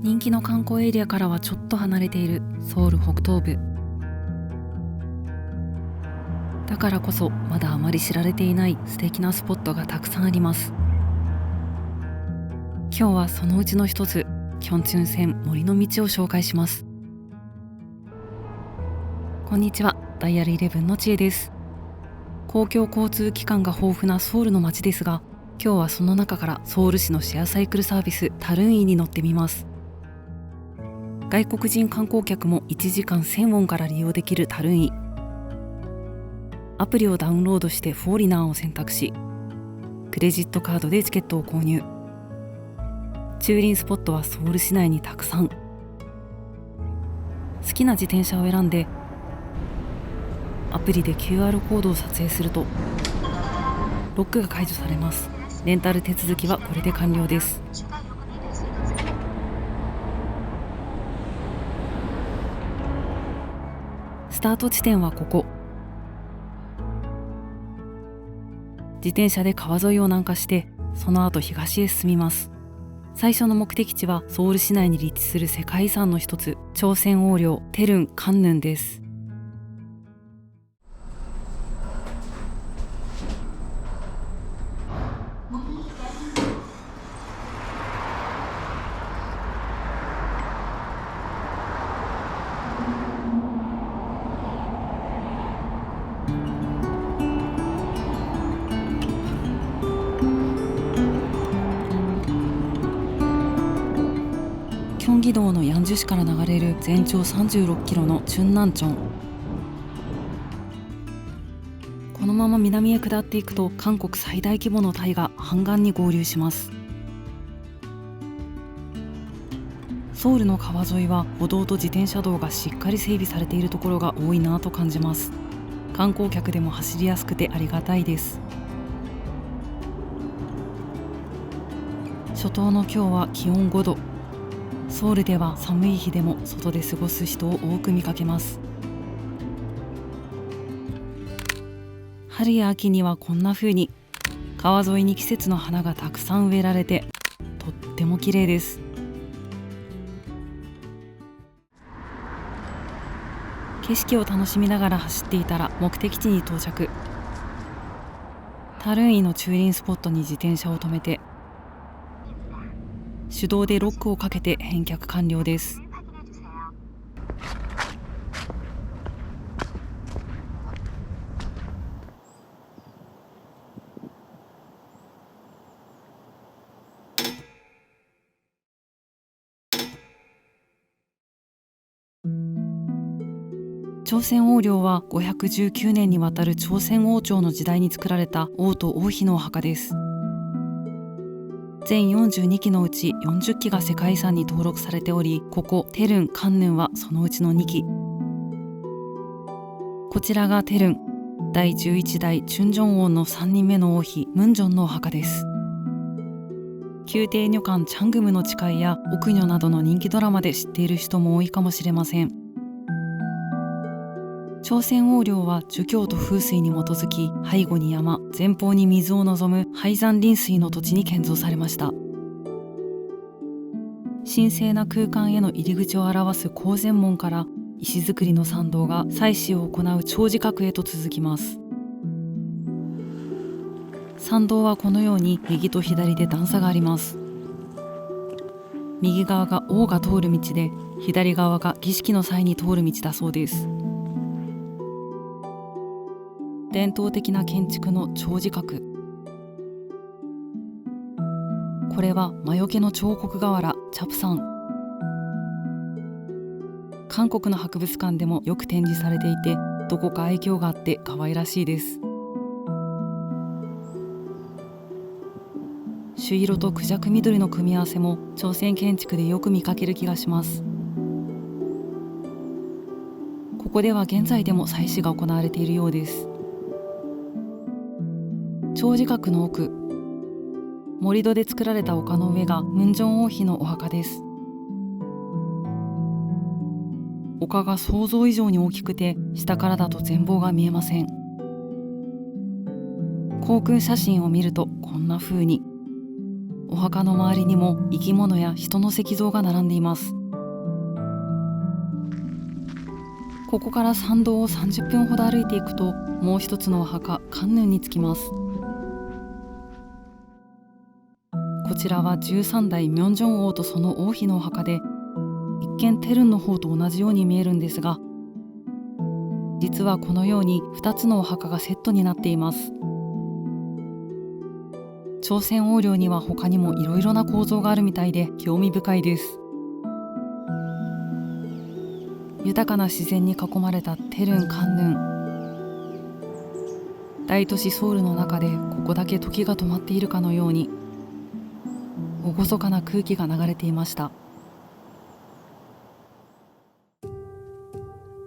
人気の観光エリアからはちょっと離れているソウル北東部。だからこそまだあまり知られていない素敵なスポットがたくさんあります。今日はそのうちの一つ、キョンチュン線森の道を紹介します。こんにちは、ダイヤル11のちえです。公共交通機関が豊富なソウルの街ですが、今日はその中からソウル市のシェアサイクルサービスタルンイに乗ってみます。外国人観光客も1時間1000ウォンから利用できるタルンイ。アプリをダウンロードしてフォーリナーを選択し、クレジットカードでチケットを購入。駐輪スポットはソウル市内にたくさん。好きな自転車を選んでアプリで QR コードを撮影するとロックが解除されます。レンタル手続きはこれで完了です。スタート地点はここ。自転車で川沿いを南下して、その後東へ進みます。最初の目的地はソウル市内に立地する世界遺産の一つ、朝鮮王陵テルン・カンヌンです。キョンギ道のヤンジュ市から流れる全長36キロのチュンナンチョン。このまま南へ下っていくと韓国最大規模の大河ハンガンに合流します。ソウルの川沿いは歩道と自転車道がしっかり整備されているところが多いなと感じます。観光客でも走りやすくてありがたいです。初冬の今日は気温5度。ソウルでは寒い日でも外で過ごす人を多く見かけます。春や秋にはこんな風に川沿いに季節の花がたくさん植えられて、とっても綺麗です。景色を楽しみながら走っていたら目的地に到着。タルンイの駐輪スポットに自転車を止めて、手動でロックをかけて返却完了です。朝鮮王陵は519年にわたる朝鮮王朝の時代に作られた王と王妃のお墓です。全42基のうち40基が世界遺産に登録されており、ここテルン・カンヌンはそのうちの2基。こちらがテルン第11代チュンジョン王の3人目の王妃ムンジョンのお墓です。宮廷女官チャングムの誓いや奥女などの人気ドラマで知っている人も多いかもしれません。朝鮮王陵は儒教と風水に基づき、背後に山、前方に水を望む廃山林水の土地に建造されました。神聖な空間への入り口を表す光前門から石造りの参道が祭祀を行う長寺閣へと続きます。参道はこのように右と左で段差があります。右側が王が通る道で、左側が儀式の際に通る道だそうです。伝統的な建築の長寺閣。これは魔除けの彫刻瓦チャプサン。韓国の博物館でもよく展示されていて、どこか愛嬌があって可愛らしいです。朱色とクジャク緑の組み合わせも朝鮮建築でよく見かける気がします。ここでは現在でも祭祀が行われているようです。長寺閣の奥、盛り土で作られた丘の上がムンジョン王妃のお墓です。丘が想像以上に大きくて、下からだと全貌が見えません。航空写真を見るとこんな風に、お墓の周りにも生き物や人の石像が並んでいます。ここから参道を30分ほど歩いていくと、もう一つのお墓カンヌンに着きます。こちらは13代ミョンジョン王とその王妃のお墓で、一見テルンの方と同じように見えるんですが、実はこのように2つのお墓がセットになっています。朝鮮王陵には他にもいろいろな構造があるみたいで興味深いです。豊かな自然に囲まれたテルン・カンヌン。大都市ソウルの中でここだけ時が止まっているかのように、厳かな空気が流れていました。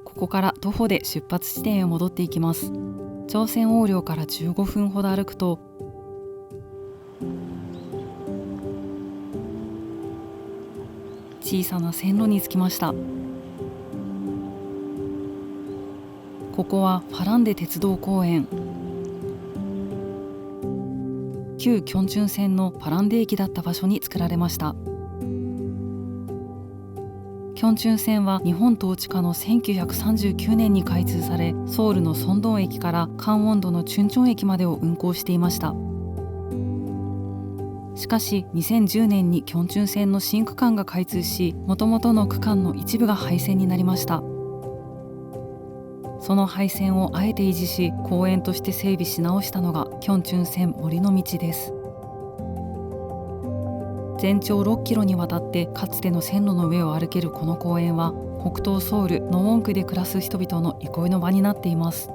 ここから徒歩で出発地点へ戻っていきます。朝鮮王陵から15分ほど歩くと、小さな線路に着きました。ここはファランデ鉄道公園。旧キョンチュン線のファランデ駅だった場所に作られました。キョンチュン線は日本統治下の1939年に開通され、ソウルのソンドン駅からカンウォンドのチュンチョン駅までを運行していました。しかし2010年にキョンチュン線の新区間が開通し、もともとの区間の一部が廃線になりました。その廃線をあえて維持し、公園として整備し直したのがキョンチュン線森の道です。全長6キロにわたってかつての線路の上を歩けるこの公園は、北東ソウルノウォン区で暮らす人々の憩いの場になっています。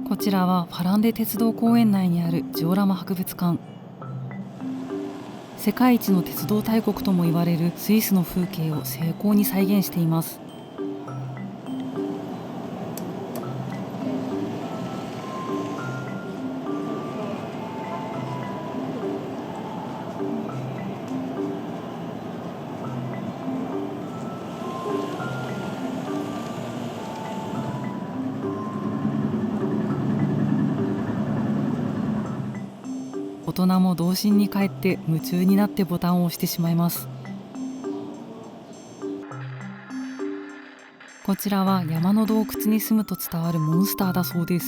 こちらはファランデ鉄道公園内にあるジオラマ博物館。世界一の鉄道大国とも言われるスイスの風景を精巧に再現しています。大人も童心に帰って夢中になってボタンを押してしまいます。こちらは山の洞窟に住むと伝わるモンスターだそうです。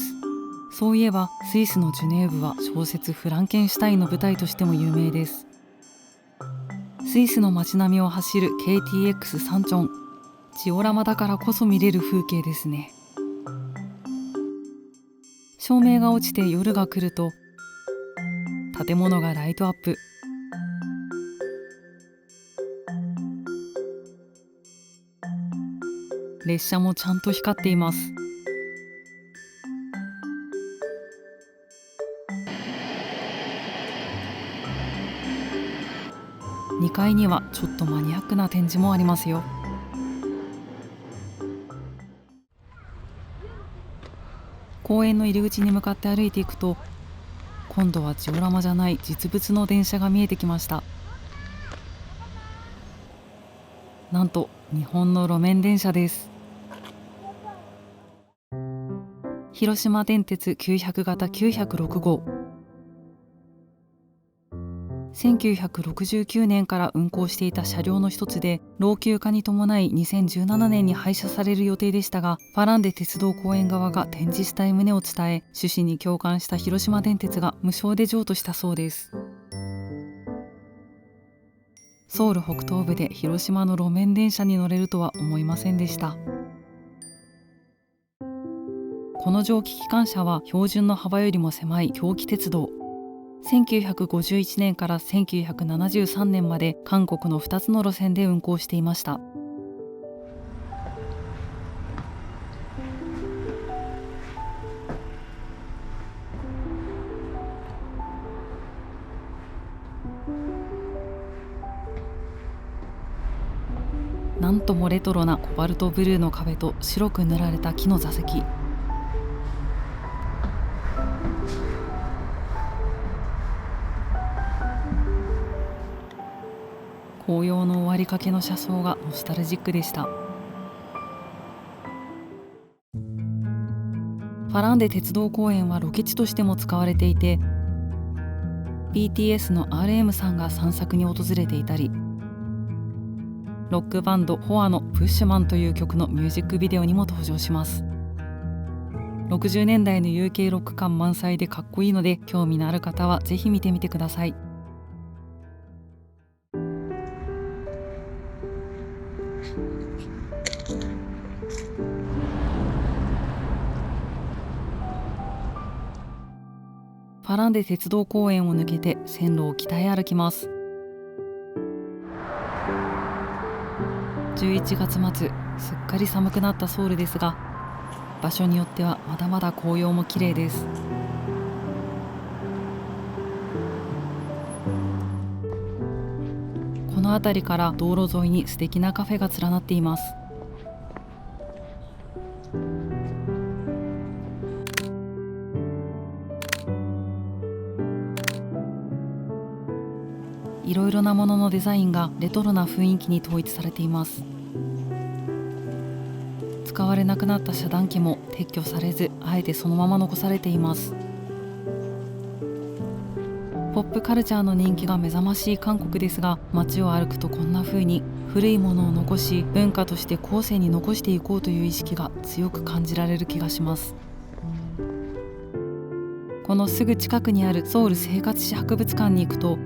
そういえばスイスのジュネーブは小説フランケンシュタインの舞台としても有名です。スイスの街並みを走る KTX サンチョン。ジオラマだからこそ見れる風景ですね。照明が落ちて夜が来ると、建物がライトアップ。列車もちゃんと光っています。2階にはちょっとマニアックな展示もありますよ。公園の入り口に向かって歩いていくと、今度はジオラマじゃない実物の電車が見えてきました。なんと日本の路面電車です。広島電鉄900型906号。1969年から運行していた車両の一つで、老朽化に伴い2017年に廃車される予定でしたが、ファランデ鉄道公園側が展示したい旨を伝え、趣旨に共感した広島電鉄が無償で譲渡したそうです。ソウル北東部で広島の路面電車に乗れるとは思いませんでした。この蒸気機関車は標準の幅よりも狭い狭軌鉄道。1951年から1973年まで韓国の2つの路線で運行していました。なんともレトロなコバルトブルーの壁と白く塗られた木の座席。紅葉の終わりかけの車窓がノスタルジックでした。ファランデ鉄道公園はロケ地としても使われていて、 BTS の RM さんが散策に訪れていたり、ロックバンドホアのプッシュマンという曲のミュージックビデオにも登場します。60年代の UK ロック感満載でかっこいいので、興味のある方はぜひ見てみてください。ファランデ鉄道公園を抜けて線路を北へ歩きます。11月末、すっかり寒くなったソウルですが、場所によってはまだまだ紅葉も綺麗です。この辺りから道路沿いに素敵なカフェが連なっています。いろいろなもののデザインがレトロな雰囲気に統一されています。使われなくなった遮断機も撤去されず、あえてそのまま残されています。ポップカルチャーの人気が目覚ましい韓国ですが、街を歩くとこんな風に古いものを残し、文化として後世に残していこうという意識が強く感じられる気がします。このすぐ近くにあるソウル生活史博物館に行くと、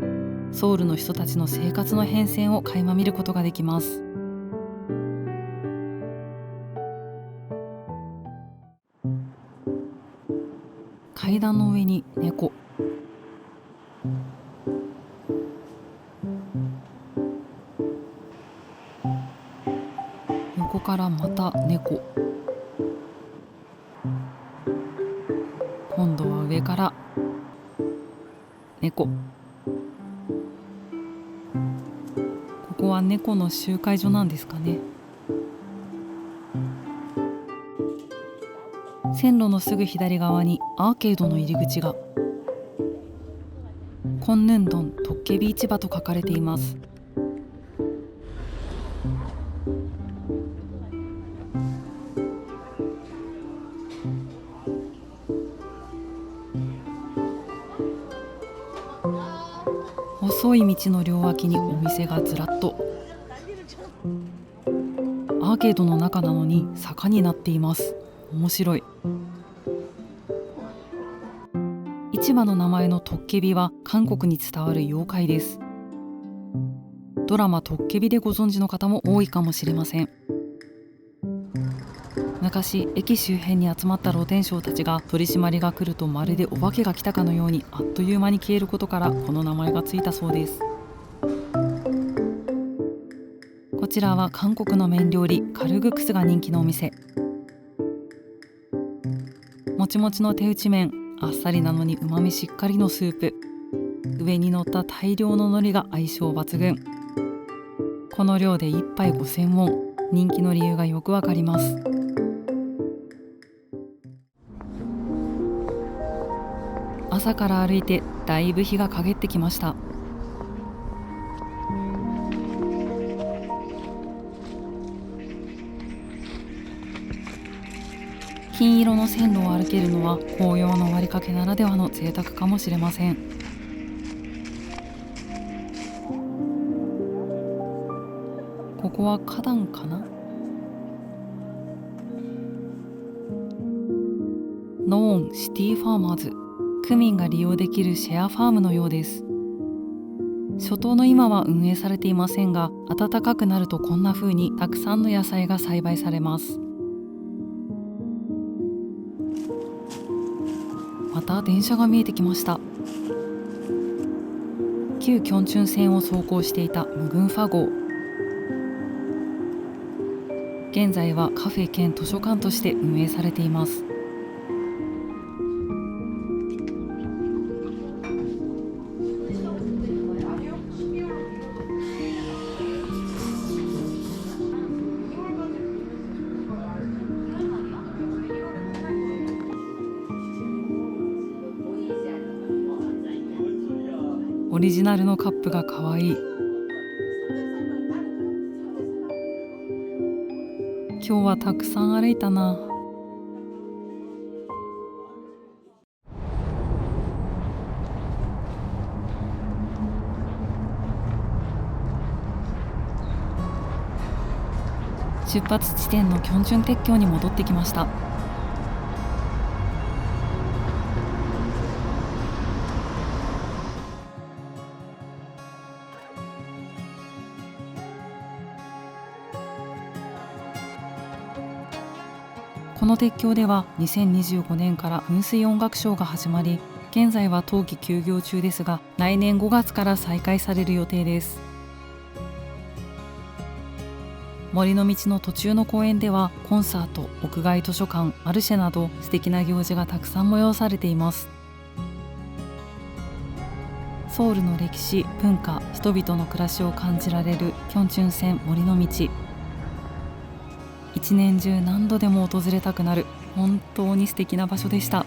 ソウルの人たちの生活の変遷を垣間見ることができます。階段の上に猫。横からまた猫。今度は上から猫。ここは猫の集会所なんですかね。線路のすぐ左側にアーケードの入り口が。コンヌンドントッケビ市場と書かれています。細い道の両脇にお店がずらっと。アーケードの中なのに坂になっています。面白い。市場の名前のトッケビは韓国に伝わる妖怪です。ドラマトッケビでご存知の方も多いかもしれません。昔、駅周辺に集まった露天商たちが取り締まりが来るとまるでお化けが来たかのようにあっという間に消えることからこの名前がついたそうです。こちらは韓国の麺料理カルグクスが人気のお店。もちもちの手打ち麺、あっさりなのにうまみしっかりのスープ、上に乗った大量の海苔が相性抜群。この量で1杯5000ウォン、人気の理由がよくわかります。朝から歩いてだいぶ日が陰ってきました。金色の線路を歩けるのは紅葉の終わりかけならではの贅沢かもしれません。ここは花壇かな。ノーンシティファーマーズ、区民が利用できるシェアファームのようです。初冬の今は運営されていませんが、暖かくなるとこんな風にたくさんの野菜が栽培されます。また電車が見えてきました。旧キョンチュン線を走行していたムグンファ号、現在はカフェ兼図書館として運営されています。オリジナルのカップがかわいい。今日はたくさん歩いたな。出発地点のキョンチュン鉄橋に戻ってきました。この鉄橋では2025年から噴水音楽ショーが始まり、現在は冬季休業中ですが、来年5月から再開される予定です。森の道の途中の公園ではコンサート、屋外図書館、マルシェなど素敵な行事がたくさん催されています。ソウルの歴史、文化、人々の暮らしを感じられるキョンチュン線森の道。一年中何度でも訪れたくなる本当に素敵な場所でした。